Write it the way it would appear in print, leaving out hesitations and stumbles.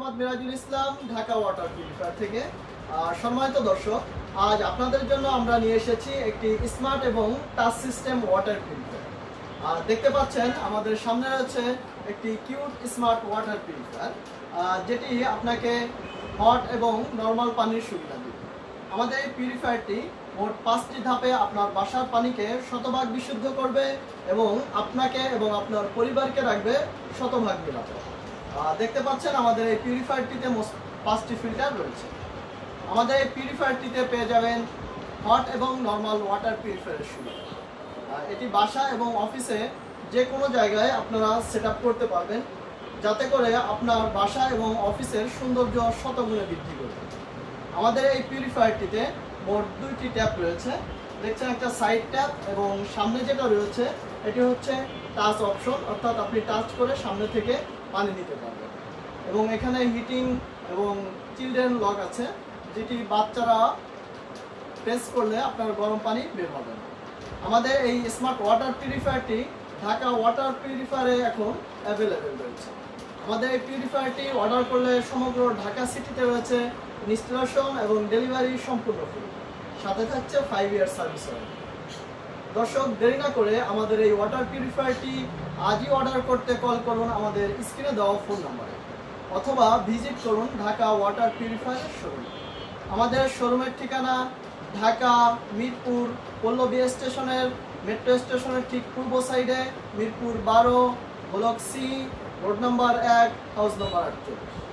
মোহাম্মদ মিরাজুল ইসলাম, Dhaka water purifier থেকে। সম্মানিত দর্শক, আজ আপনাদের জন্য আমরা নিয়ে এসেছি একটি স্মার্ট এবং টাচ সিস্টেম ওয়াটার পিউরিফায়ার। দেখতে পাচ্ছেন আমাদের সামনে রয়েছে একটি কিউট স্মার্ট ওয়াটার পিউরিফায়ার, যেটি আপনাকে হট এবং নর্মাল পানির সুবিধা দেবে। আমাদের এই পিউরিফায়ারটি মোট 5টি ধাপে আপনার বাসার পানিকে শতভাগ বিশুদ্ধ করবে এবং আপনাকে এবং আপনার পরিবারকে রাখবে শতভাগ নিরাপদ। দেখতে পাচ্ছেন আমাদের এই পিউরিফায়ারটিতে 5টি ফিল্টার রয়েছে। আমাদের এই পিউরিফায়ারটিতে পেয়ে যাবেন হট এবং নর্মাল ওয়াটার পিউরিফায়ারের সুবিধা। এটি বাসা এবং অফিসে যে কোনো জায়গায় আপনারা সেট আপ করতে পারবেন, যাতে করে আপনার বাসা এবং অফিসের সৌন্দর্য শতগুণে বৃদ্ধি করবে। আমাদের এই পিউরিফায়ারটিতে মোট 2টি ট্যাপ রয়েছে। দেখছেন একটা সাইড ট্যাপ এবং সামনে যেটা রয়েছে এটি হচ্ছে টাচ অপশন, অর্থাৎ আপনি টাচ করে সামনে থেকে পানি নিতে পারবেন। এবং এখানে হিটিং এবং চিলড্রেন লক আছে, যেটি বাচ্চারা প্রেস করলে আপনার গরম পানি বের হবে না। আমাদের এই স্মার্ট ওয়াটার পিউরিফায়ারটি ঢাকা ওয়াটার পিউরিফায়ারে এখন অ্যাভেলেবেল রয়েছে। আমাদের এই পিউরিফায়ারটি অর্ডার করলে সমগ্র ঢাকা সিটিতে রয়েছে ইনস্টলেশন এবং ডেলিভারি সম্পূর্ণ ফ্রি, সাথে থাকছে 5 ইয়ার সার্ভিস ওয়ারেন্টি। দর্শক, দেরি না করে আমাদের এই ওয়াটার পিউরিফায়ারটি আজই অর্ডার করতে কল করুন আমাদের স্ক্রিনে দেওয়া ফোন নাম্বারে, অথবা ভিজিট করুন ঢাকা ওয়াটার পিউরিফায়ারের শোরুম। আমাদের শোরুমের ঠিকানা ঢাকা মিরপুর পল্লবী স্টেশনের মেট্রো স্টেশনের ঠিক পূর্ব সাইডে, Mirpur 12 block C, road number 1, house number 48।